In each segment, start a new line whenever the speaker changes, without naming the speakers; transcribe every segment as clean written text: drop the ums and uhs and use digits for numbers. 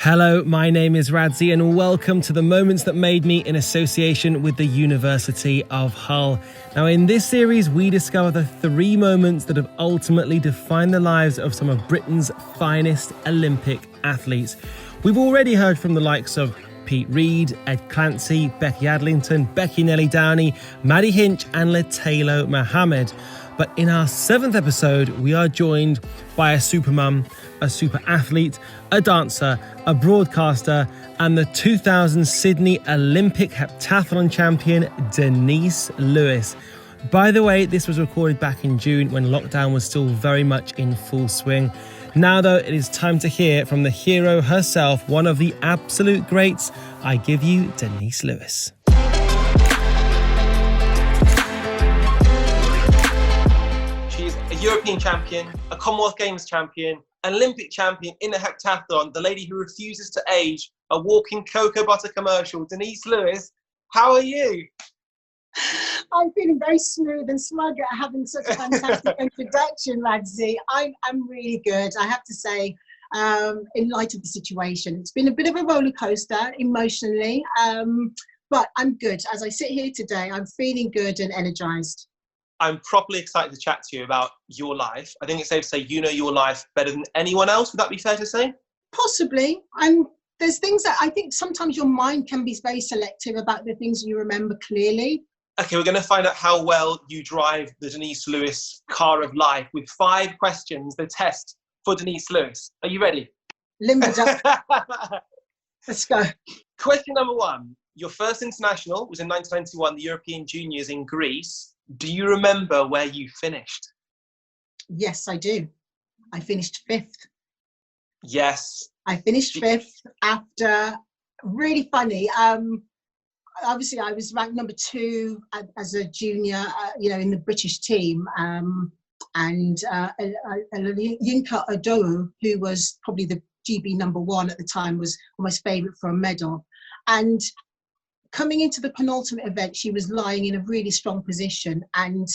Hello, my name is Radzi and welcome to the Moments That Made Me in association with the University of Hull. Now in this series we discover the 3 moments that have ultimately defined the lives of some of Britain's finest Olympic athletes. We've already heard from the likes of Pete Reed, Ed Clancy, Becky Adlington, Becky Nellie Downey, Maddie Hinch and Latalo Mohammed. But in our 7th episode, we are joined by a super mum, a super athlete, a dancer, a broadcaster, and the 2000 Sydney Olympic heptathlon champion, Denise Lewis. By the way, this was recorded back in June when lockdown was still very much in full swing. Now, though, it is time to hear from the hero herself, one of the absolute greats. I give you Denise Lewis.
European champion, a Commonwealth Games champion, an Olympic champion in a heptathlon, the lady who refuses to age, a walking cocoa butter commercial, Denise Lewis. How are you?
I'm feeling very smooth and smug at having such a fantastic introduction, Radzi. I'm really good, I have to say, in light of the situation. It's been a bit of a roller coaster emotionally, but I'm good. As I sit here today, I'm feeling good and energized.
I'm properly excited to chat to you about your life. I think it's safe to say you know your life better than anyone else. Would that be fair to say?
Possibly. There's things that I think sometimes your mind can be very selective about the things you remember clearly.
Okay, we're going to find out how well you drive the Denise Lewis car of life with 5 questions, the test for Denise Lewis. Are you ready?
Limbered up. Let's go.
Question number 1. Your first international was in 1991, the European Juniors in Greece. Do you remember where you finished?
Yes, I do. I finished 5th.
Yes.
I finished 5th after, really funny, obviously I was ranked number 2 as a junior, in the British team. And Yinka Odoru, who was probably the GB number 1 at the time, was almost favourite for a medal. And coming into the penultimate event, she was lying in a really strong position. And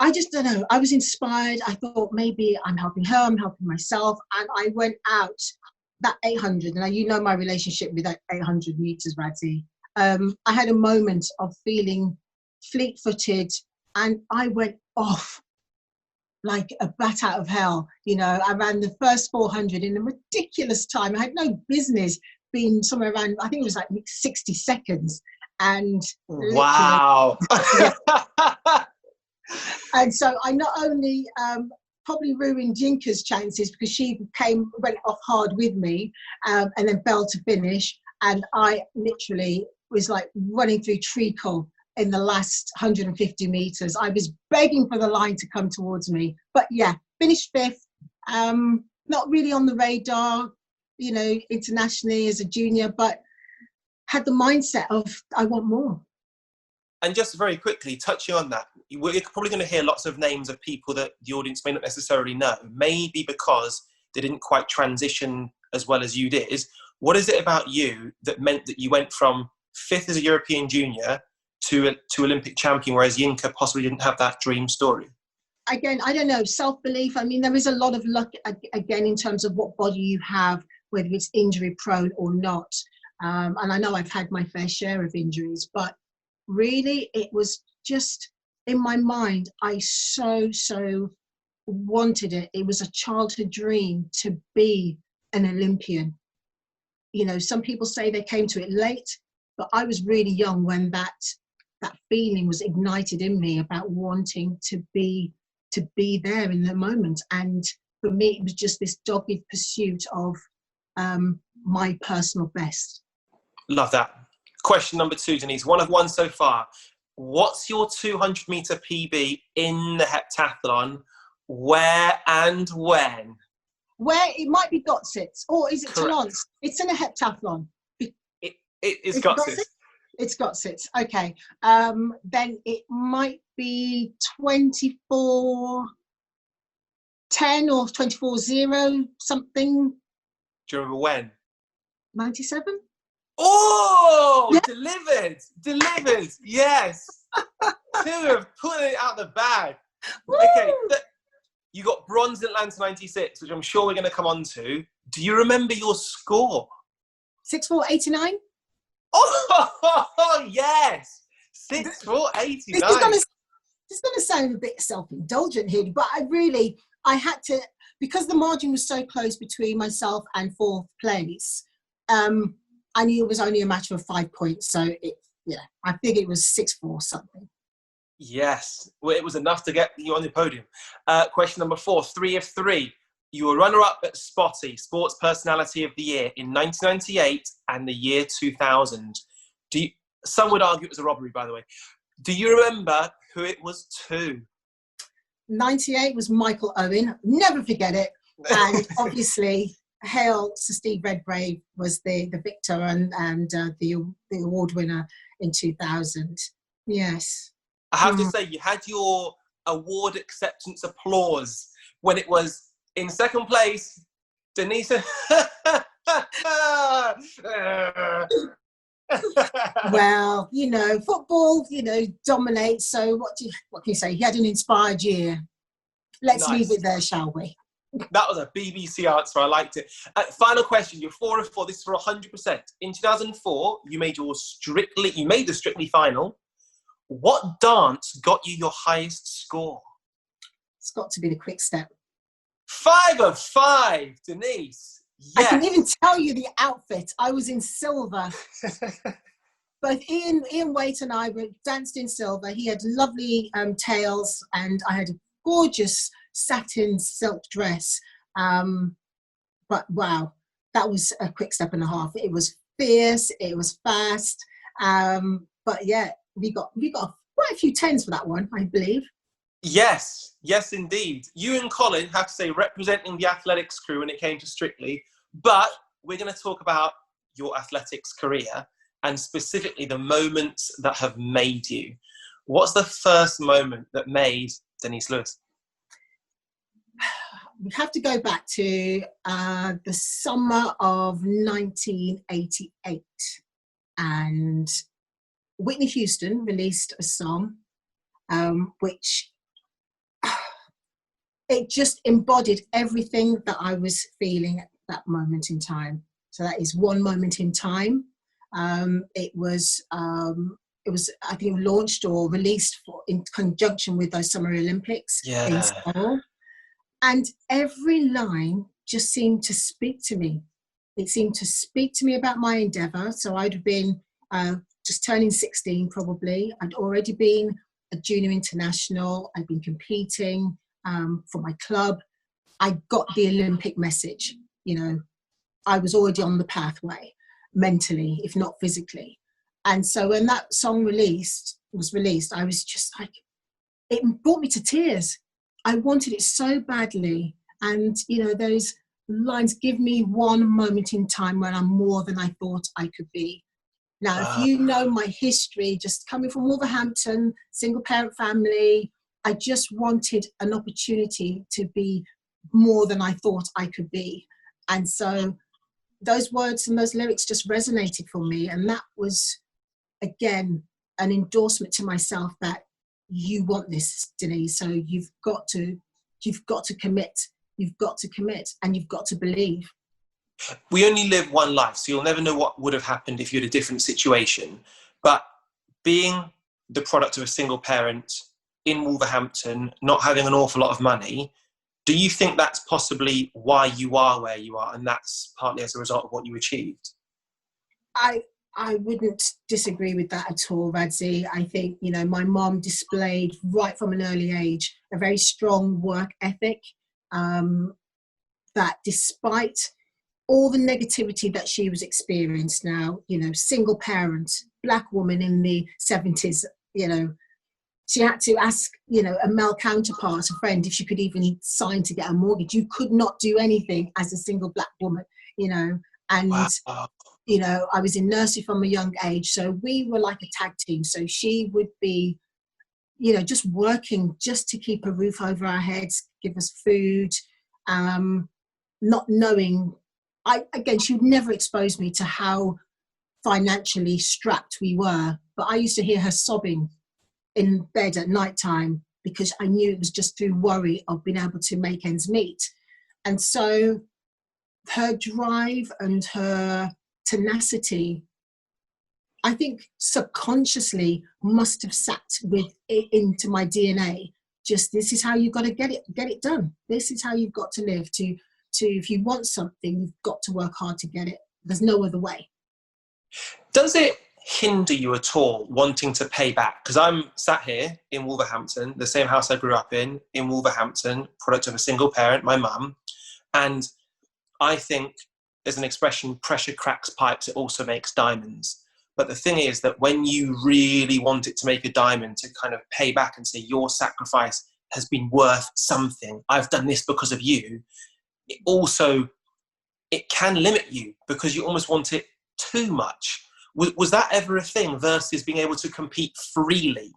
I just don't know, I was inspired. I thought maybe I'm helping her, I'm helping myself. And I went out that 800, and you know my relationship with that 800 meters, Radzi. I had a moment of feeling fleet-footed, and I went off like a bat out of hell. I ran the first 400 in a ridiculous time. I had no business being somewhere around, I think it was like 60 seconds. And
wow.
And so I not only probably ruined Jinka's chances because she went off hard with me and then failed to finish. And I literally was like running through treacle in the last 150 meters. I was begging for the line to come towards me. But yeah, finished 5th, not really on the radar, internationally as a junior, but had the mindset of, I want more.
And just very quickly, touching on that, we're probably going to hear lots of names of people that the audience may not necessarily know, maybe because they didn't quite transition as well as you did. What is it about you that meant that you went from 5th as a European junior to Olympic champion, whereas Yinka possibly didn't have that dream story?
Again, I don't know, self-belief. I mean, there is a lot of luck, again, in terms of what body you have, whether it's injury prone or not. And I know I've had my fair share of injuries, but really it was just in my mind. I so wanted it. It was a childhood dream to be an Olympian. Some people say they came to it late, but I was really young when that feeling was ignited in me about wanting to be there in the moment. And for me, it was just this dogged pursuit of my personal best.
Love that. Question number 2, Denise. 1 of 1 so far. What's your 200 meter PB in the heptathlon? Where and when?
Where it might be Gotsits, or is it
Correct.
Toulon? It's in a heptathlon.
It's Gotsits.
It's Gotsits. Okay. Then it might be 24:10 or 24:0 something.
Do you remember when?
97.
Oh,
Yeah.
Delivered. Yes. 2 have put it out the bag.
Woo!
Okay. You got bronze in Atlanta 96, which I'm sure we're going to come on to. Do you remember your score?
6'4", 89.
Oh, yes. 6'4", 89.
This is going to sound a bit self-indulgent here, but I had to, because the margin was so close between myself and fourth place, I knew it was only a matter of 5 points. So, I think it was 6'4" something.
Yes. Well, it was enough to get you on the podium. Question number 4, 3 of 3. You were runner-up at Spotty, Sports Personality of the Year, in 1998 and the year 2000. Some would argue it was a robbery, by the way. Do you remember who it was to? 98
was Michael Owen. Never forget it. And obviously, hail Sir Steve Redgrave was the victor and the award winner in 2000. Yes.
I have to say, you had your award acceptance applause when it was in second place, Denise.
Well, football, dominates. So what can you say? He had an inspired year. Let's leave it there, shall we?
That was a BBC answer. I liked it. Final question. You're 4 of 4. This is for 100%. In 2004, you made the Strictly final. What dance got you your highest score?
It's got to be the quick step.
5 of 5, Denise. Yes.
I can even tell you the outfit. I was in silver. Both Ian Waite and I danced in silver. He had lovely tails, and I had a gorgeous satin silk dress. But wow, that was a quick step and a half. It was fierce. It was fast. But yeah, we got quite a few 10s for that one, I believe.
Yes, indeed. You and Colin have to say representing the athletics crew when it came to Strictly, but we're going to talk about your athletics career and specifically the moments that have made you. What's the first moment that made Denise Lewis?
We have to go back to the summer of 1988, and Whitney Houston released a song which it just embodied everything that I was feeling at that moment in time. So that is One Moment in Time. It was I think launched or released in conjunction with those Summer Olympics in Seoul. And every line just seemed to speak to me. It seemed to speak to me about my endeavour. So I'd have been just turning 16 probably. I'd already been a junior international. I'd been competing for my club. I got the Olympic message. I was already on the pathway mentally, if not physically. And so when that song was released, I was just like, it brought me to tears. I wanted it so badly. And, those lines, give me one moment in time when I'm more than I thought I could be. Now, if you know my history, just coming from Wolverhampton, single parent family, I just wanted an opportunity to be more than I thought I could be. And so those words and those lyrics just resonated for me. And that was, again, an endorsement to myself that you want this, Denise. So you've got to commit. You've got to commit, and you've got to believe.
We only live one life, so you'll never know what would have happened if you had a different situation. But being the product of a single parent in Wolverhampton, not having an awful lot of money, do you think that's possibly why you are where you are, and that's partly as a result of what you achieved?
I wouldn't disagree with that at all, Radzi. I think, my mom displayed right from an early age a very strong work ethic, that despite all the negativity that she was experienced now, single parent, black woman in the 70s, she had to ask, a male counterpart, a friend, if she could even sign to get a mortgage. You could not do anything as a single black woman, and,
wow.
I was in nursery from a young age. So we were like a tag team. So she would be, just working just to keep a roof over our heads, give us food, not knowing, she would never expose me to how financially strapped we were. But I used to hear her sobbing in bed at night time because I knew it was just through worry of being able to make ends meet. And so her drive and her tenacity, I think subconsciously must have sat into my DNA. Just, this is how you've got to get it done. This is how you've got to live. To if you want something, you've got to work hard to get it. There's no other way.
Does it hinder you at all wanting to pay back? Because I'm sat here in Wolverhampton, the same house I grew up in Wolverhampton, product of a single parent, my mum, and I think there's an expression, pressure cracks pipes, it also makes diamonds. But the thing is that when you really want it to make a diamond, to kind of pay back and say your sacrifice has been worth something, I've done this because of you, it can limit you because you almost want it too much. Was that ever a thing versus being able to compete freely?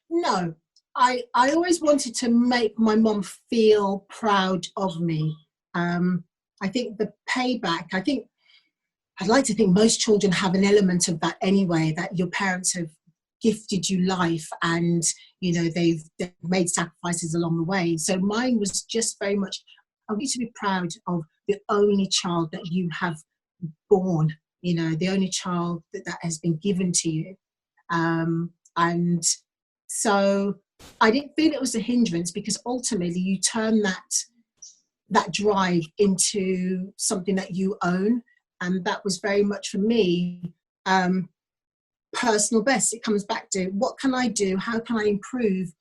No, I always wanted to make my mum feel proud of me. I think the payback, I'd like to think most children have an element of that anyway, that your parents have gifted you life and, they've made sacrifices along the way. So mine was just very much, I want you to be proud of the only child that you have born, the only child that has been given to you. And so I didn't feel it was a hindrance, because ultimately you turn that drive into something that you own. And that was very much for me, personal best. It comes back to, what can I do? How can I improve,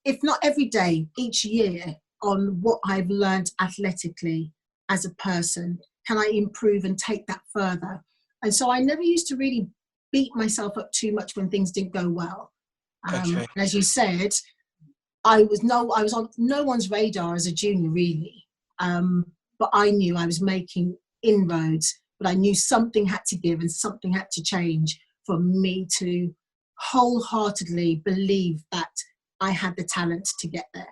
if not every day, each year, on what I've learned athletically as a person? Can I improve and take that further? And so I never used to really beat myself up too much when things didn't go well.
Okay.
As you said, I was on no one's radar as a junior, really. But I knew I was making inroads, but I knew something had to give and something had to change for me to wholeheartedly believe that I had the talent to get there.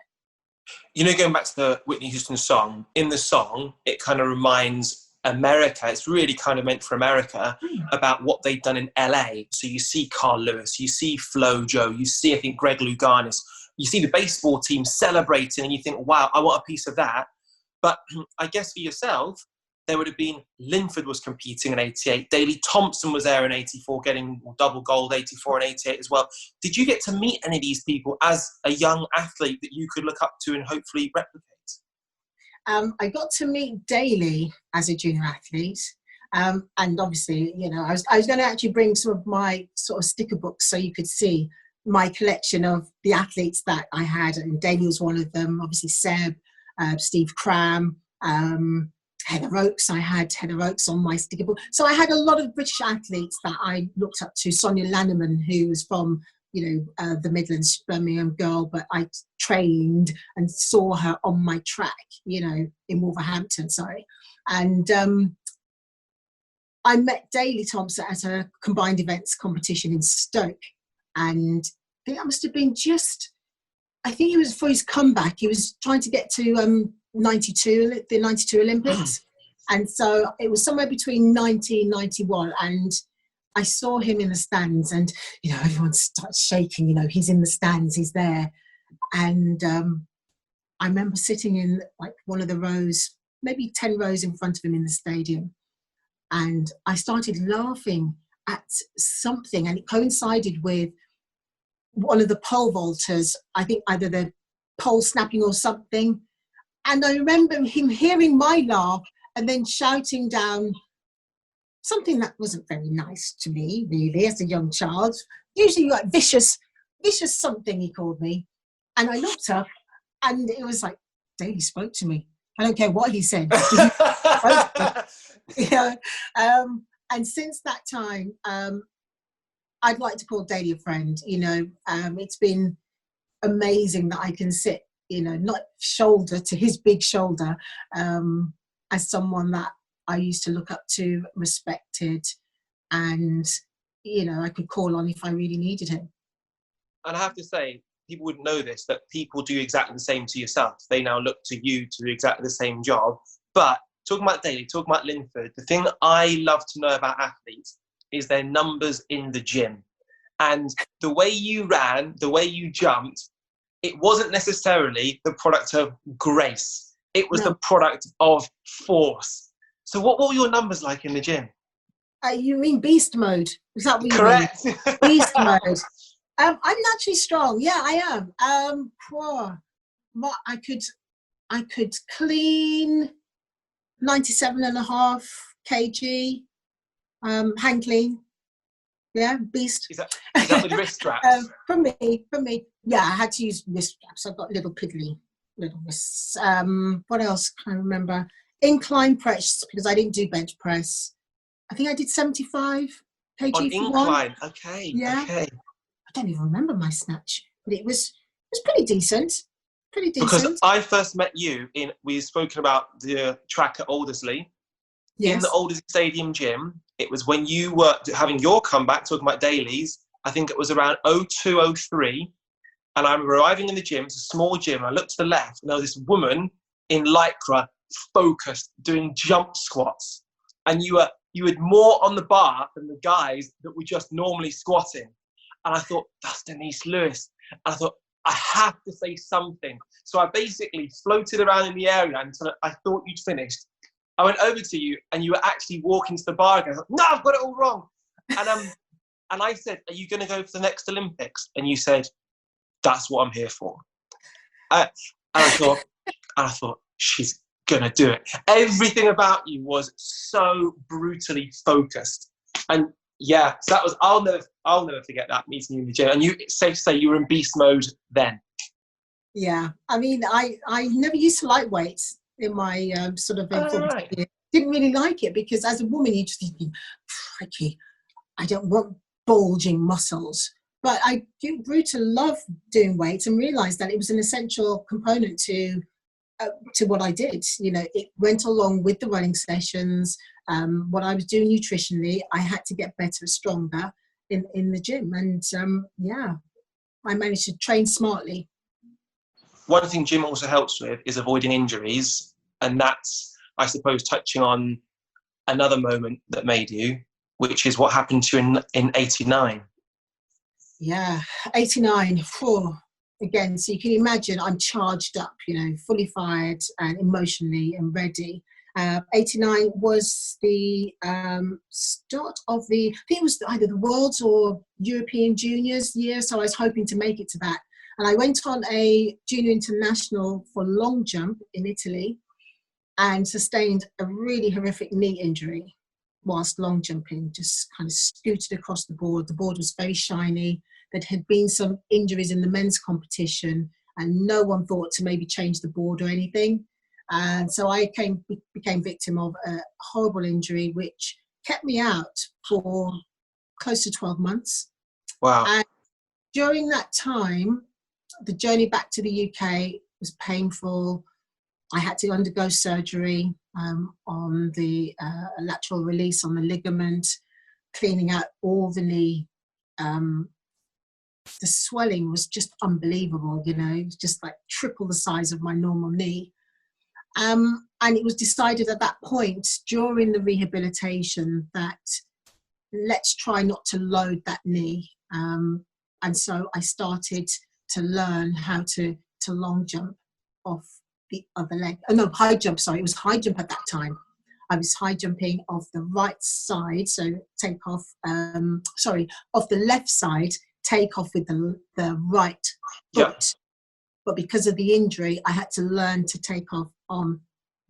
Going back to the Whitney Houston song, in the song, it kind of reminds America, it's really kind of meant for America, about what they've done in LA. So you see Carl Lewis, you see Flojo, you see, I think, Greg Louganis, you see the baseball team celebrating, and you think, wow, I want a piece of that. But I guess for yourself, there would have been, Linford was competing in 88, Daley Thompson was there in 84, getting double gold, 84 and 88 as well. Did you get to meet any of these people as a young athlete that you could look up to and hopefully replicate?
I got to meet Daley as a junior athlete. And obviously, I was going to actually bring some of my sort of sticker books so you could see my collection of the athletes that I had. And Daley was one of them, obviously Seb, Steve Cram, Heather Oakes. I had Heather Oakes on my sticker book. So I had a lot of British athletes that I looked up to. Sonia Lanneman, who was from, the Midlands, Birmingham girl, but I trained and saw her on my track, in Wolverhampton, sorry. And I met Daley Thompson at a combined events competition in Stoke. And I think that must have been I think it was for his comeback. He was trying to get to the 92 Olympics. And so it was somewhere between 90 and 91. And I saw him in the stands, and, everyone starts shaking, he's in the stands, he's there. And I remember sitting in like one of the rows, maybe 10 rows in front of him in the stadium. And I started laughing at something, and it coincided with one of the pole vaulters, I think either the pole snapping or something. And I remember him hearing my laugh and then shouting down something that wasn't very nice to me, really, as a young child. Usually like vicious something, he called me. And I looked up, and it was like, Daley spoke to me. I don't care what he said. And since that time, I'd like to call Daley a friend. It's been amazing that I can sit, not shoulder to his big shoulder, as someone that I used to look up to, respected, and, I could call on if I really needed him.
And I have to say, people wouldn't know this, that people do exactly the same to yourself. They now look to you to do exactly the same job. But talking about Daley, talking about Linford, the thing I love to know about athletes is their numbers in the gym. And the way you ran, the way you jumped, it wasn't necessarily the product of grace. It was
No.
the product of force. So what were your numbers like in the gym?
You mean beast mode? Is that what you
Correct.
mean? Beast mode. I'm naturally strong. Yeah, I am. I could clean 97.5 kg. Hang clean. Yeah, beast.
Is that with wrist straps?
For me. Yeah, I had to use wrist straps. I've got little wrists. What else can I remember? Incline press, because I didn't do bench press. I think I did 75 kg
On
for
incline.
one.
Okay.
Yeah.
Okay.
I don't even remember my snatch, but it was pretty decent. Pretty decent.
Because I first met you we've spoken about the track at Aldersley.
Yes.
In the Aldersley Stadium gym. It was when you were having your comeback, talking about dailies. I think it was around 02, 03. And I'm arriving in the gym. It's a small gym. And I looked to the left, and there was this woman in lycra, focused, doing jump squats. And you had more on the bar than the guys that were just normally squatting. And I thought, that's Denise Lewis. And I thought, I have to say something. So I basically floated around in the area until I thought you'd finished. I went over to you, and you were actually walking to the bar again. I thought, no, I've got it all wrong. And I said, are you going to go for the next Olympics? And you said, that's what I'm here for. And I thought, she's going to do it. Everything about you was so brutally focused. And yeah, so that was, I'll never forget that, meeting you in the gym. And it's safe to say you were in beast mode then.
Yeah, I mean, I never used to like weights in my sort of
Right.
Didn't really like it, because as a woman you just think, crikey, I don't want bulging muscles. But I grew to love doing weights and realised that it was an essential component to what I did. You know, it went along with the running sessions. What I was doing nutritionally, I had to get better, stronger in the gym. And yeah, I managed to train smartly.
One thing gym also helps with is avoiding injuries. And that's, I suppose, touching on another moment that made you, which is what happened to you in 89.
Yeah, 89. Again, so you can imagine I'm charged up, you know, fully fired and emotionally and ready. 89 was the start of I think it was either the World's or European Juniors year, so I was hoping to make it to that. And I went on a junior international for long jump in Italy and sustained a really horrific knee injury whilst long jumping, just kind of scooted across the board. The board was very shiny. There had been some injuries in the men's competition, and no one thought to maybe change the board or anything. And so I became victim of a horrible injury, which kept me out for close to 12 months.
Wow.
And during that time, the journey back to the UK was painful. I had to undergo surgery on the lateral release on the ligament, cleaning out all the knee. The swelling was just unbelievable, you know, it was just like triple the size of my normal knee. And it was decided at that point during the rehabilitation that let's try not to load that knee. And so I started to learn how to long jump off the other leg. Oh no, high jump, sorry, it was high jump at that time. I was high jumping off the right side, so take off, off the left side, take off with the right foot.
Yep.
But because of the injury, I had to learn to take off on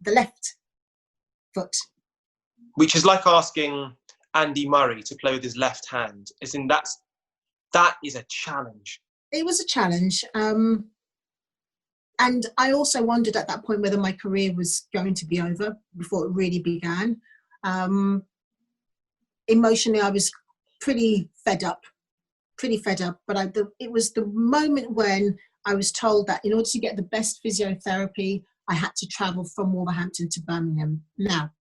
the left foot.
Which is like asking Andy Murray to play with his left hand. That is a challenge.
It was a challenge. And I also wondered at that point whether my career was going to be over before it really began. Emotionally, I was pretty fed up. But it was the moment when I was told that in order to get the best physiotherapy, I had to travel from Wolverhampton to Birmingham. Now,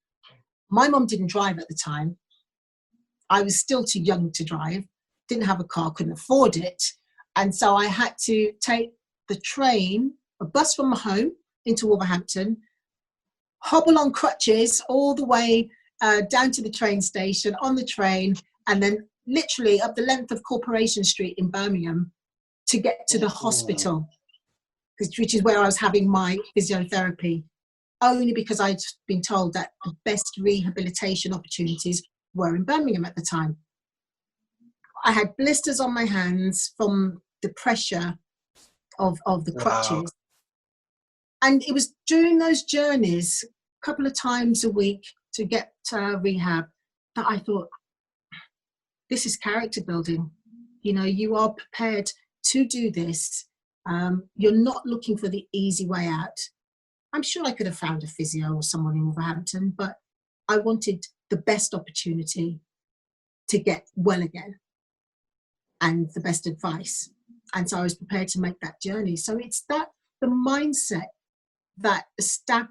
my mum didn't drive at the time. I was still too young to drive, didn't have a car, couldn't afford it. And so I had to take the train, a bus from my home into Wolverhampton, hobble on crutches all the way down to the train station, on the train, and then literally up the length of Corporation Street in Birmingham to get to the hospital, which is where I was having my physiotherapy. only because I'd been told that the best rehabilitation opportunities were in Birmingham at the time. I had blisters on my hands from the pressure of the crutches.
Wow.
And it was during those journeys, a couple of times a week to get rehab, that I thought, this is character building. You know, you are prepared to do this. You're not looking for the easy way out. I'm sure I could have found a physio or someone in Wolverhampton, but I wanted the best opportunity to get well again and the best advice. And so I was prepared to make that journey. So it's that the mindset that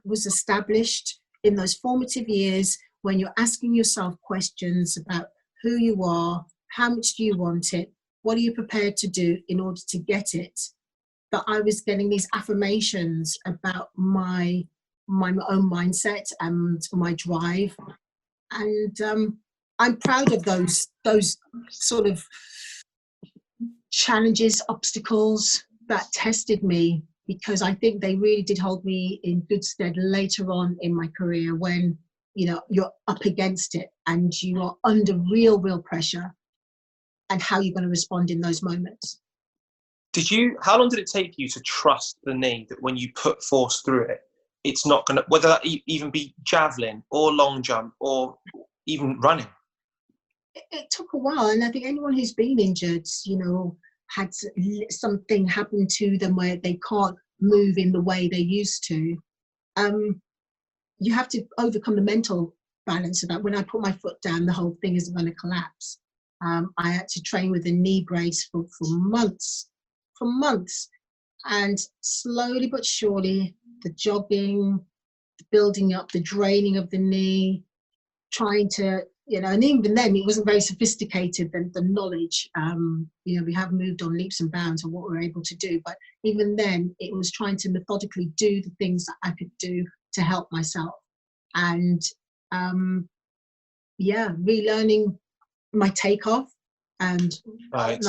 was established in those formative years when you're asking yourself questions about who you are, how much do you want it, what are you prepared to do in order to get it, that I was getting these affirmations about my own mindset and my drive. And I'm proud of those sort of challenges, obstacles that tested me, because I think they really did hold me in good stead later on in my career when, you know, you're up against it and you are under real pressure, and how you're going to respond in those moments.
How long did it take you to trust the knee that when you put force through it, it's not going to, whether that even be javelin or long jump or even running?
It took a while. And I think anyone who's been injured, you know, had something happen to them where they can't move in the way they used to. You have to overcome the mental balance of that. When I put my foot down, the whole thing isn't going to collapse. I had to train with a knee brace for months, and slowly but surely, the jogging, the building up, the draining of the knee, trying to, you know, and even then it wasn't very sophisticated, the knowledge. You know, we have moved on leaps and bounds of what we're able to do, but even then it was trying to methodically do the things that I could do to help myself. And relearning my takeoff and
Right.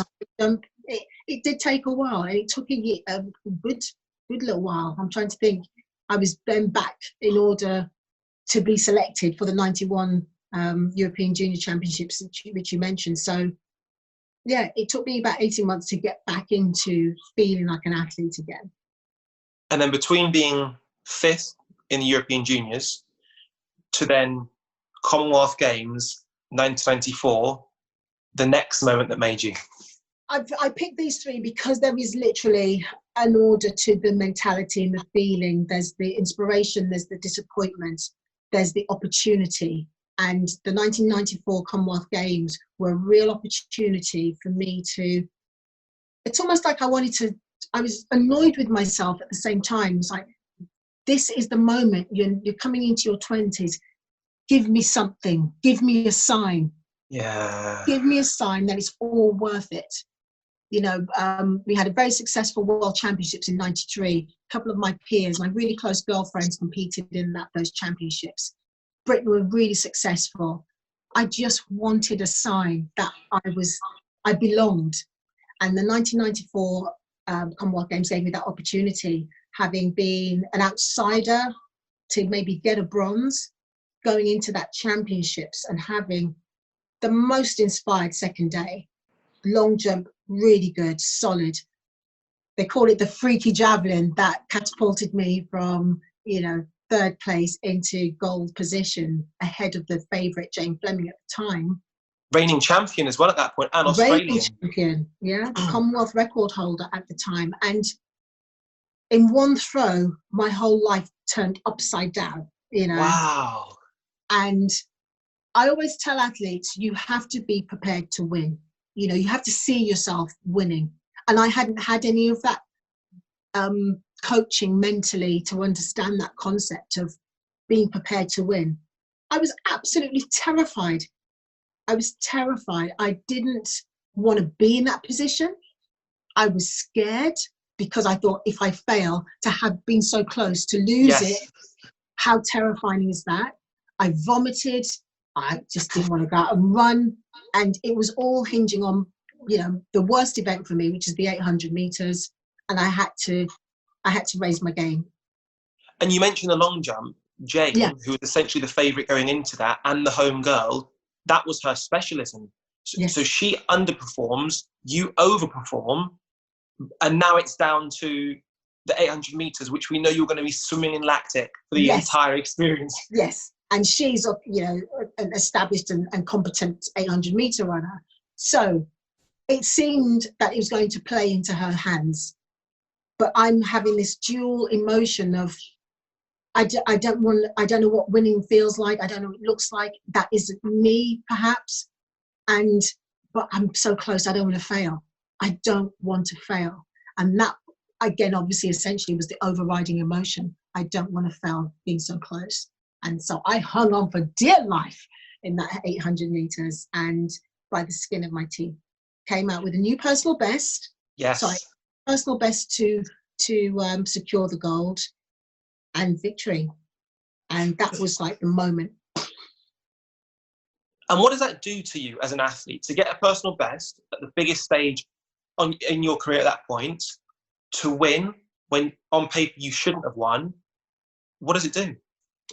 it did take a while. It took a good little while. I'm trying to think. I was then back in order to be selected for the 91 European Junior Championships, which you mentioned. So yeah, it took me about 18 months to get back into feeling like an athlete again.
And then between being 5th in the European Juniors to then Commonwealth Games 1994, the next moment that made you?
I picked these three because there is literally an order to the mentality and the feeling. There's the inspiration, there's the disappointment, there's the opportunity. And the 1994 Commonwealth Games were a real opportunity for me to, it's almost like I was annoyed with myself at the same time. It's like, this is the moment, you're coming into your 20s. Give me something, give me a sign.
Yeah.
Give me a sign that it's all worth it. You know, we had a very successful World Championships in 93. A couple of my peers, my really close girlfriends, competed in those championships. Britain were really successful. I just wanted a sign that I belonged. And the 1994 Commonwealth Games gave me that opportunity, having been an outsider to maybe get a bronze, going into that championships and having the most inspired second day. Long jump, really good, solid. They call it the freaky javelin that catapulted me from, you know, 3rd place into gold position ahead of the favourite Jane Fleming at the time.
Reigning champion as well at that point, and Australian.
Reigning champion, yeah. Commonwealth record holder at the time. And in one throw, my whole life turned upside down, you know.
Wow.
And I always tell athletes, you have to be prepared to win. You know, you have to see yourself winning. And I hadn't had any of that coaching mentally to understand that concept of being prepared to win. I was absolutely terrified. I was terrified. I didn't want to be in that position. I was scared because I thought if I fail, to have been so close to lose it, how terrifying is that? I vomited. I just didn't want to go out and run. And it was all hinging on, you know, the worst event for me, which is the 800 meters. And I had to raise my game.
And you mentioned the long jump. Jane,
Yeah.
who was essentially the favourite going into that, and the home girl, that was her specialism.
Yes.
So she underperforms, you overperform, and now it's down to the 800 metres, which we know you're going to be swimming in lactic for the entire experience.
Yes. And she's, an established and competent 800 metre runner. So it seemed that it was going to play into her hands. But I'm having this dual emotion of, I don't know what winning feels like. I don't know what it looks like. That isn't me, perhaps. But I'm so close. I don't want to fail. I don't want to fail. And that, again, obviously, essentially was the overriding emotion. I don't want to fail being so close. And so I hung on for dear life in that 800 metres, and by the skin of my teeth, came out with a new personal best.
Yes.
So personal best to secure the gold and victory. And that was like the moment.
And what does that do to you as an athlete to get a personal best at the biggest stage in your career at that point, to win when on paper you shouldn't have won? What does it do?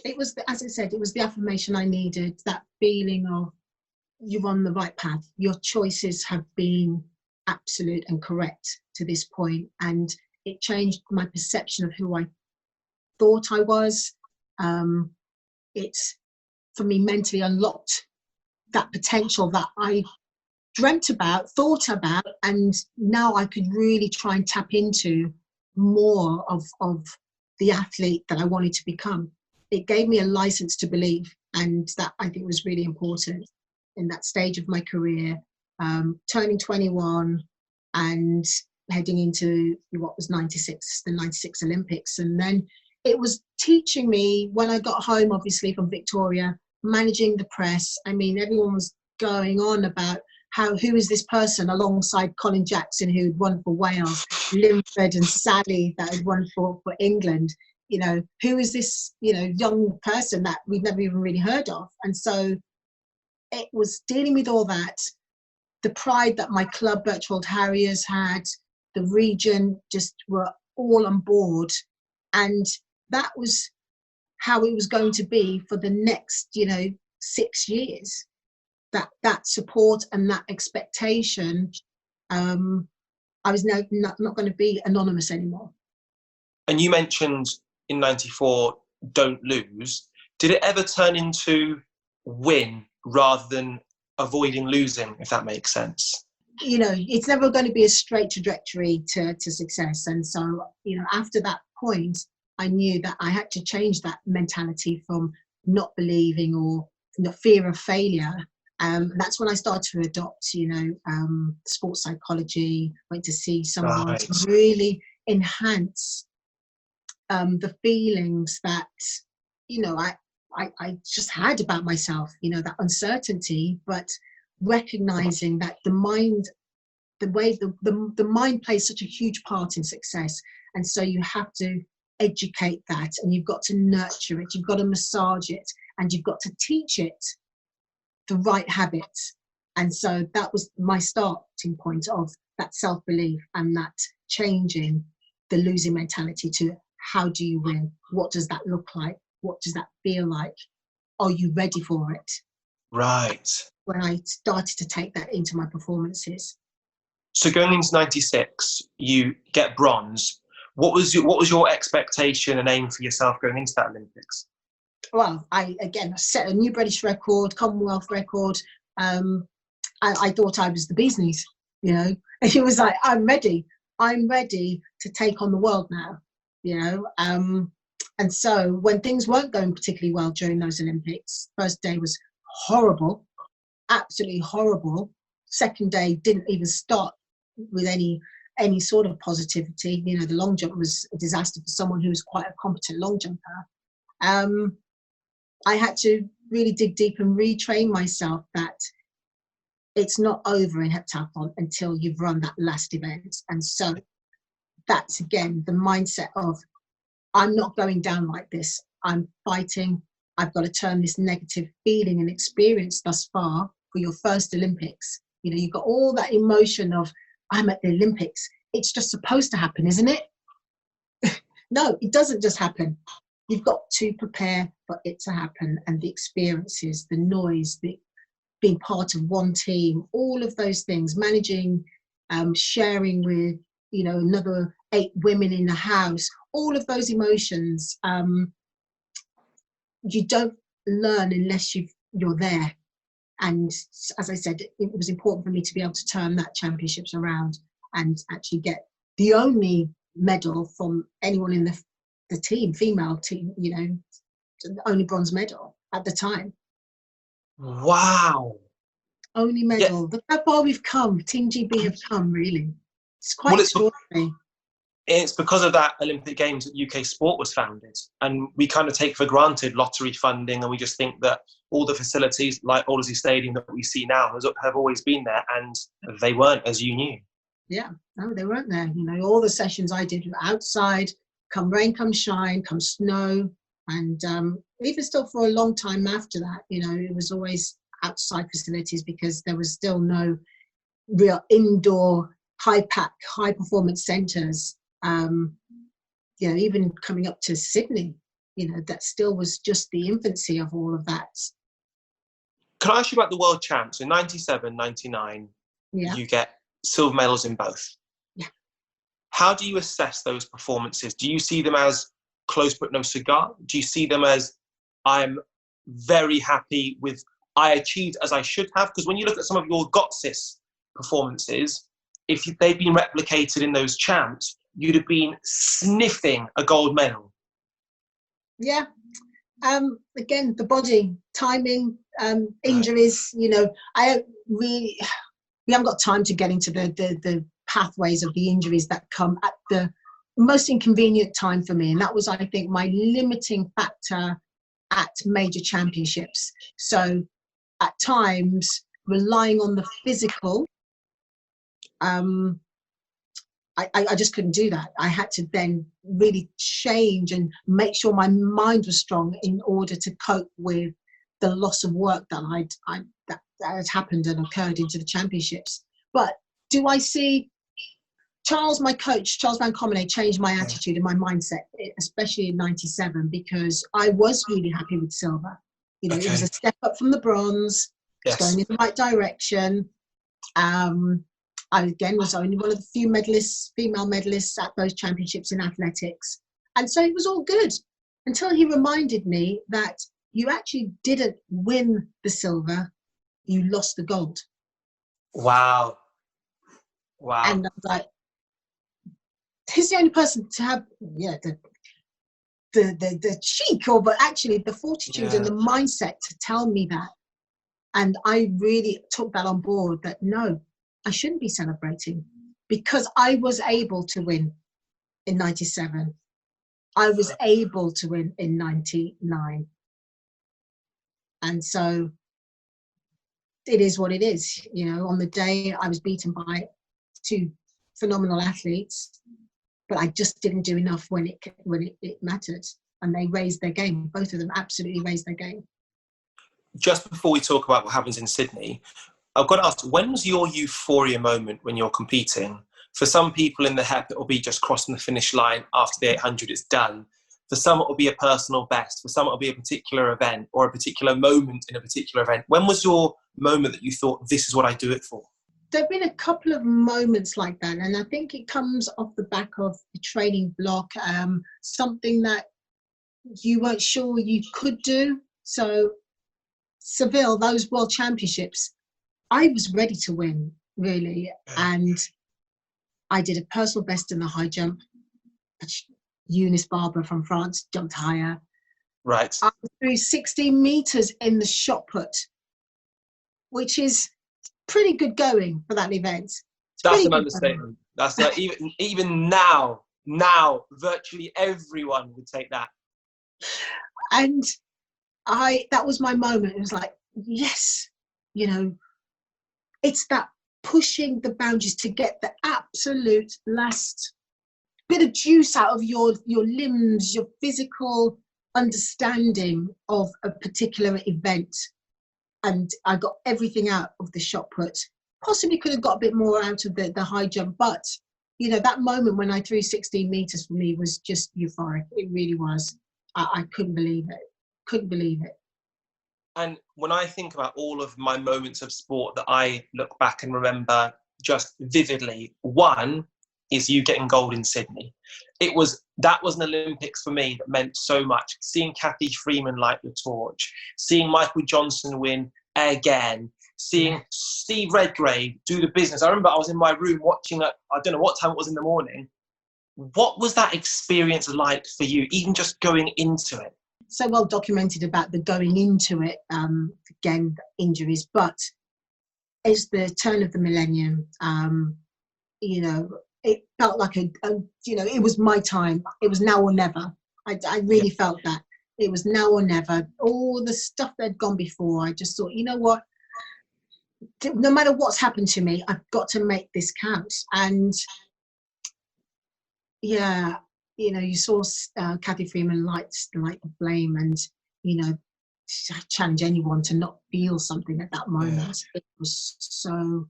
It was, as I said, it was the affirmation I needed, that feeling of you're on the right path. Your choices have been absolute and correct to this point. And it changed my perception of who I thought I was. It's, for me, mentally unlocked that potential that I dreamt about, thought about, and now I could really try and tap into more of the athlete that I wanted to become. It gave me a license to believe, and that I think was really important in that stage of my career, turning 21 and heading into what was the 96 Olympics. And then it was teaching me, when I got home, obviously, from Victoria, managing the press. I mean, everyone was going on about who is this person alongside Colin Jackson, who had won for Wales, Linford and Sally that had won for England. Who is this, young person that we've never even really heard of? And so it was dealing with all that, the pride that my club, Berchwold Harriers, had, the region just were all on board. And that was how it was going to be for the next, 6 years. That support and that expectation, I was now not going to be anonymous anymore.
And you mentioned in 94, don't lose. Did it ever turn into win rather than avoiding losing, if that makes sense?
It's never going to be a straight trajectory to success. And so, after that point, I knew that I had to change that mentality from not believing or the fear of failure. That's when I started to adopt, sports psychology, went to see someone to really enhance the feelings that, I just had about myself, that uncertainty, but recognizing that the mind plays such a huge part in success. And so you have to educate that, and you've got to nurture it, you've got to massage it, and you've got to teach it the right habits. And so that was my starting point of that self-belief and that changing the losing mentality to how do you win? What does that look like? What does that feel like? Are you ready for it?
Right.
When I started to take that into my performances.
So going into 96, you get bronze. What was your expectation and aim for yourself going into that Olympics?
Well, I set a new British record, Commonwealth record. I thought I was the bee's knees, and it was like, I'm ready to take on the world now, and so when things weren't going particularly well during those Olympics, first day was horrible, absolutely horrible. Second day didn't even start with any sort of positivity. The long jump was a disaster for someone who was quite a competent long jumper. I had to really dig deep and retrain myself that it's not over in heptathlon until you've run that last event. And so that's, again, the mindset of, I'm not going down like this. I'm fighting. I've got to turn this negative feeling and experience thus far for your first Olympics. You've got all that emotion of, I'm at the Olympics. It's just supposed to happen, isn't it? No, it doesn't just happen. you've got to prepare for it to happen, and the experiences, the noise, the being part of one team, all of those things, managing, sharing with, another 8 women in the house, all of those emotions, you don't learn unless you're there. And as I said, it was important for me to be able to turn that championships around and actually get the only medal from anyone in the team, female team, the only bronze medal at the time.
Wow.
Only medal. Yeah. Look how far we've come. Team GB have come, really. It's quite extraordinary.
It's because of that Olympic Games that UK sport was founded. And we kind of take for granted lottery funding, and we just think that all the facilities like Aldersley Stadium that we see now have always been there, and they weren't, as you knew.
Yeah, no, they weren't there. All the sessions I did were outside, come rain, come shine, come snow. And even still for a long time after that, it was always outside facilities because there was still no real indoor high performance centres. Even coming up to Sydney, that still was just the infancy of all of that.
Can I ask you about the world champs? In 97, 99, you get silver medals in both.
Yeah.
How do you assess those performances? Do you see them as close but no cigar? Do you see them as, I'm very happy with, I achieved as I should have? Because when you look at some of your GOTSIS performances, if they'd been replicated in those champs, you'd have been sniffing a gold medal.
Yeah. Again, the body, timing, injuries, we haven't got time to get into the pathways of the injuries that come at the most inconvenient time for me. And that was, I think, my limiting factor at major championships. So at times, relying on the physical, I just couldn't do that. I had to then really change and make sure my mind was strong in order to cope with the loss of work that that had happened and occurred into the championships. But do I see my coach, Charles Van Commenay, changed my attitude and my mindset, especially in 97, because I was really happy with silver. It was a step up from the bronze. Yes. It's going in the right direction. I, again, was only one of the few female medalists at those championships in athletics. And so it was all good until he reminded me that you actually didn't win the silver, you lost the gold.
Wow.
And I was like, he's the only person to have the cheek, but actually the fortitude and the mindset to tell me that. And I really took that on board, that no, I shouldn't be celebrating, because I was able to win in 97. I was able to win in 99. And so it is what it is. On the day I was beaten by 2 phenomenal athletes, but I just didn't do enough when it mattered. And they raised their game. Both of them absolutely raised their game.
Just before we talk about what happens in Sydney, I've got to ask, when was your euphoria moment when you're competing? For some people in the Hep, it will be just crossing the finish line after the 800, it's done. For some, it will be a personal best. For some, it will be a particular event or a particular moment in a particular event. When was your moment that you thought, this is what I do it for?
There have been a couple of moments like that. And I think it comes off the back of the training block, something that you weren't sure you could do. So Seville, those World Championships, I was ready to win, really. And I did a personal best in the high jump. Eunice Barber from France jumped higher.
Right.
I threw 16 meters in the shot put, which is pretty good going for that event.
That's an understatement. That's like, even now, virtually everyone would take that.
And that was my moment. It was like, yes, it's that pushing the boundaries to get the absolute last bit of juice out of your limbs, your physical understanding of a particular event. And I got everything out of the shot put. Possibly could have got a bit more out of the high jump, but that moment when I threw 16 meters for me was just euphoric. It really was. I couldn't believe it. Couldn't believe it.
And when I think about all of my moments of sport that I look back and remember just vividly, one is you getting gold in Sydney. That was an Olympics for me that meant so much. Seeing Kathy Freeman light the torch, seeing Michael Johnson win again, seeing Steve Redgrave do the business. I remember I was in my room watching I don't know what time it was in the morning. What was that experience like for you, even just going into it?
So well documented about the going into it, again, injuries, but it's the turn of the millennium. You know, it felt like it was my time. It was now or never. I really felt that. It was now or never. All the stuff that had gone before, I just thought, you know what? No matter what's happened to me, I've got to make this count. And yeah, you know, you saw Kathy Freeman light the flame, and, you know, I challenge anyone to not feel something at that moment. Yeah. It was so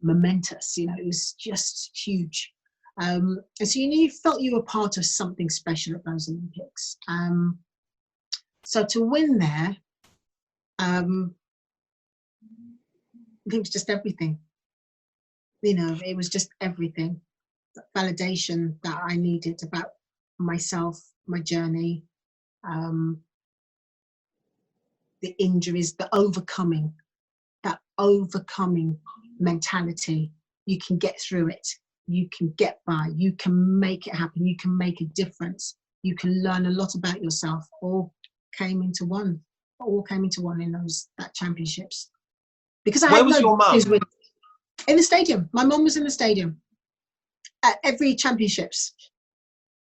momentous, you know, it was just huge. And so you felt you were part of something special at those Olympics. So to win there, it was just everything. You know, it was just everything. The validation that I needed about myself, my journey, the injuries, that overcoming mentality. You can get through it. You can get by. You can make it happen. You can make a difference. You can learn a lot about yourself. All came into one in that championships. Because
Where was your mum?
In the stadium. My mum was in the stadium at every championships.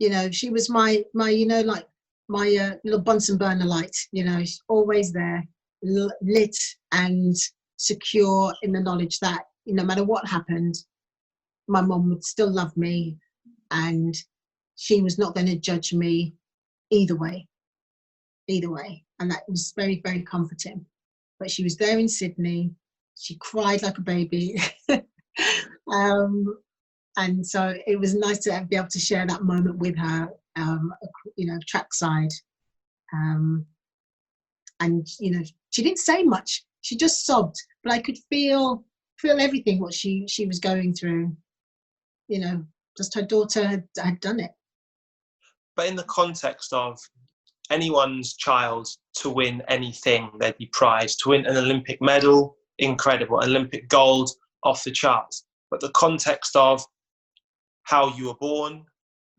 You know, she was my you know, like my little Bunsen burner light. You know, she's always there, lit and secure in the knowledge that no matter what happened, my mum would still love me, and she was not going to judge me either way. And that was very, very comforting. But she was there in Sydney. She cried like a baby. And so it was nice to be able to share that moment with her, you know, trackside. And, you know, she didn't say much. She just sobbed, but I could feel everything, what she was going through. You know, just her daughter had done it.
But in the context of anyone's child to win anything, they'd be prized. To win an Olympic medal, incredible. Olympic gold, off the charts. But the context of how you were born,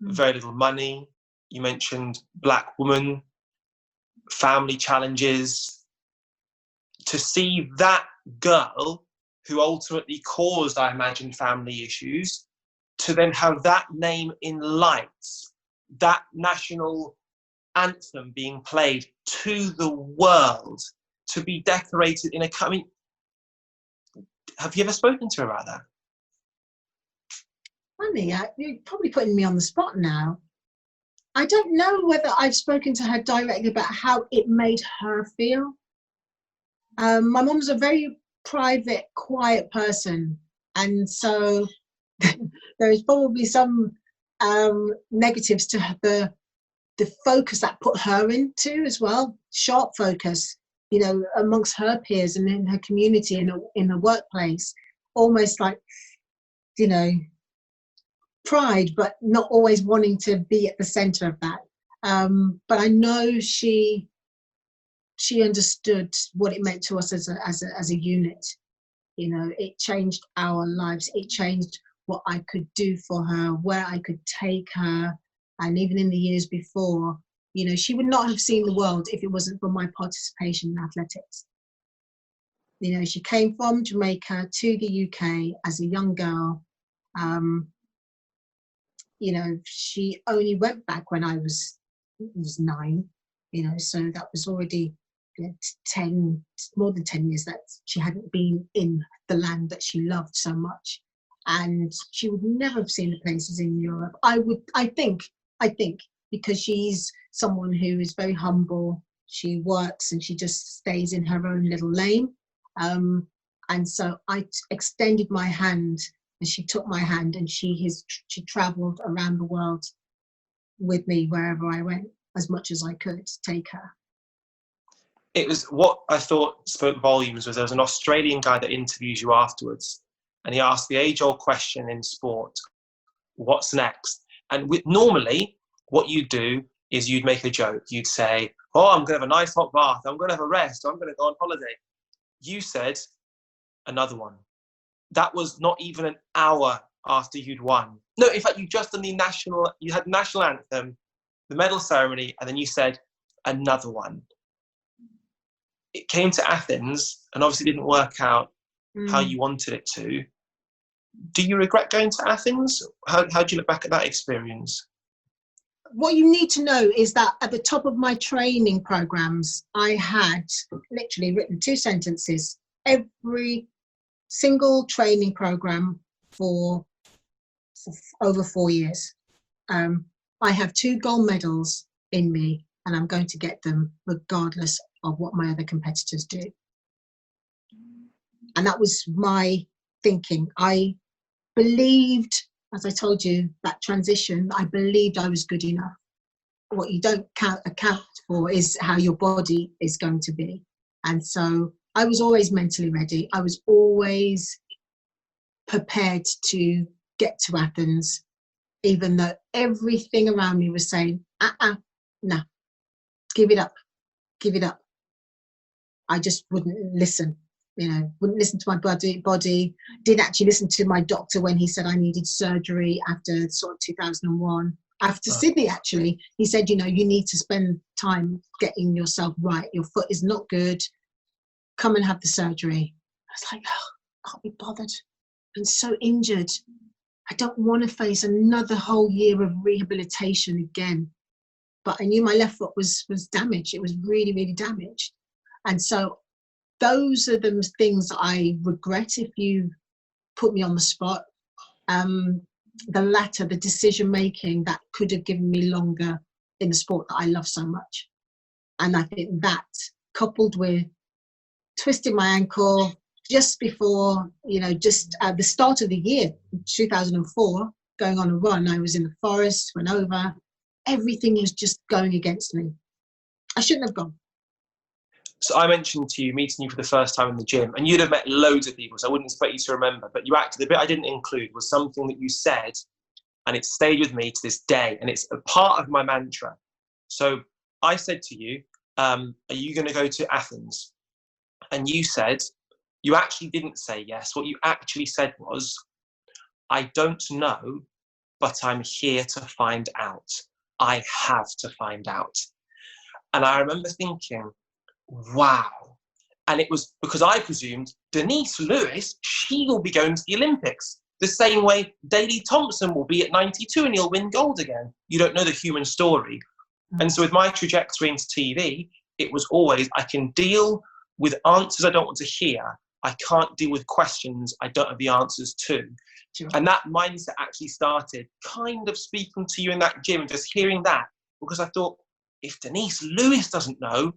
very little money, you mentioned Black woman, family challenges. To see that girl who ultimately caused, I imagine, family issues, to then have that name in lights, that national anthem being played to the world, to be decorated in I mean, have you ever spoken to her about that?
Funny, you're probably putting me on the spot now. I don't know whether I've spoken to her directly about how it made her feel. My mum's a very private, quiet person, and so there is probably some negatives to the focus that put her into as well. Sharp focus, you know, amongst her peers and in her community and in the workplace. Almost like, you know, pride, but not always wanting to be at the center of that. But I know she understood what it meant to us as a unit. You know, it changed our lives. It changed what I could do for her, where I could take her. And even in the years before, you know, she would not have seen the world if it wasn't for my participation in athletics. You know, she came from Jamaica to the UK as a young girl. You know, she only went back when I was 9, you know, so that was already more than 10 years that she hadn't been in the land that she loved so much. And she would never have seen the places in Europe. I think, because she's someone who is very humble, she works and she just stays in her own little lane. And so I extended my hand, and she took my hand, and she traveled around the world with me wherever I went. as much as I could take her.
It was what I thought spoke volumes was there was an Australian guy that interviews you afterwards, and he asked the age-old question in sport, what's next? And normally what you do is you'd make a joke. You'd say, oh, I'm going to have a nice hot bath. I'm going to have a rest. I'm going to go on holiday. You said another one. That was not even an hour after you'd won. No, in fact, you just done you had the national anthem, the medal ceremony, and then you said another one. It came to Athens and obviously didn't work out how you wanted it to. Do you regret going to Athens? How do you look back at that experience?
What you need to know is that at the top of my training programs, I had literally written 2 sentences every single training program for over 4 years. I have 2 gold medals in me, and I'm going to get them regardless of what my other competitors do. And that was my thinking. I believed, as I told you, that transition, I believed I was good enough. What you don't account for is how your body is going to be. And so I was always mentally ready. I was always prepared to get to Athens, even though everything around me was saying, no, give it up. I just wouldn't listen. Wouldn't listen to my body, didn't actually listen to my doctor when he said I needed surgery after sort of 2001. After Sydney, actually, he said, you need to spend time getting yourself right. Your foot is not good. Come and have the surgery. I was like, I can't be bothered. I'm so injured. I don't want to face another whole year of rehabilitation again. But I knew my left foot was damaged. It was really, really damaged. And so those are the things that I regret if you put me on the spot. The latter, the decision making that could have given me longer in the sport that I love so much. And I think that, coupled with twisting my ankle just before, just at the start of the year, 2004, going on a run, I was in the forest, went over, everything was just going against me. I shouldn't have gone.
So I mentioned to you meeting you for the first time in the gym, and you'd have met loads of people, so I wouldn't expect you to remember, but the bit I didn't include was something that you said, and it stayed with me to this day, and it's a part of my mantra. So I said to you, are you going to go to Athens? And you said, you actually didn't say yes. What you actually said was, I don't know, but I'm here to find out. I have to find out. And I remember thinking, wow. And it was because I presumed Denise Lewis, she will be going to the Olympics the same way Daley Thompson will be at 92 and he'll win gold again. You don't know the human story. And so with my trajectory into TV, it was always, I can deal with answers I don't want to hear. I can't deal with questions I don't have the answers to. Sure. And that mindset actually started kind of speaking to you in that gym and just hearing that, because I thought, if Denise Lewis doesn't know,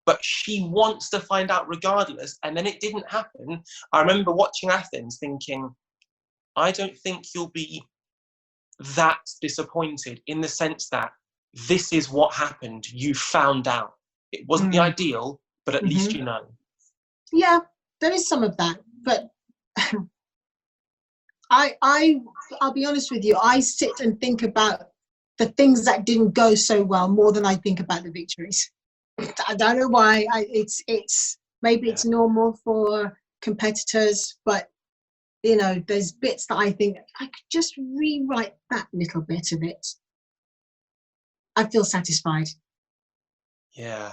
but she wants to find out regardless, and then it didn't happen. I remember watching Athens thinking, I don't think you'll be that disappointed, in the sense that this is what happened. You found out. It wasn't the ideal, but at least you know.
Yeah, there is some of that. But I'll be honest with you, I sit and think about the things that didn't go so well more than I think about the victories. I don't know why. It's maybe it's normal for competitors, but there's bits that I think I could just rewrite that little bit of it. I feel satisfied.
Yeah.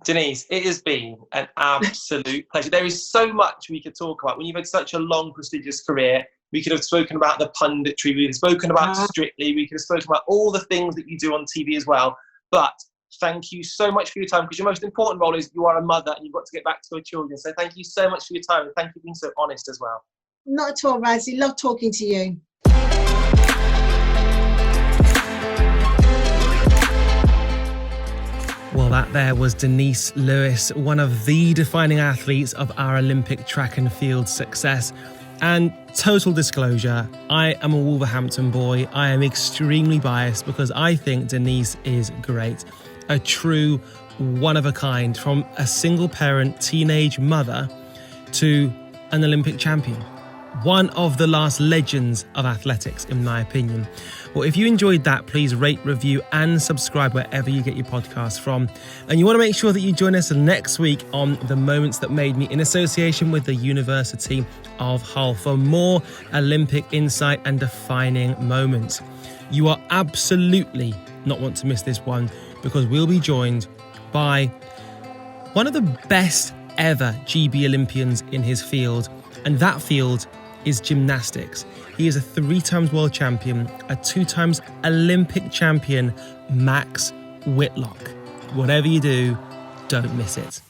Denise, it has been an absolute pleasure. There is so much we could talk about. When you've had such a long, prestigious career, we could have spoken about the punditry, we could have spoken about Strictly, we could have spoken about all the things that you do on TV as well. But thank you so much for your time, because your most important role is you are a mother and you've got to get back to your children. So thank you so much for your time, and thank you for being so honest as well.
Not at all, Radzi. Love talking to you.
Well, that there was Denise Lewis, one of the defining athletes of our Olympic track and field success. And total disclosure, I am a Wolverhampton boy. I am extremely biased because I think Denise is great. A true one of a kind, from a single parent teenage mother to an Olympic champion. One of the last legends of athletics, in my opinion. Well, if you enjoyed that, please rate, review and subscribe wherever you get your podcasts from. And you want to make sure that you join us next week on The Moments That Made Me in association with the University of Hull for more Olympic insight and defining moments. You are absolutely not want to miss this one, because we'll be joined by one of the best ever GB Olympians in his field, and that field is gymnastics. He is a 3-time world champion, a 2-time Olympic champion, Max Whitlock. Whatever you do, don't miss it.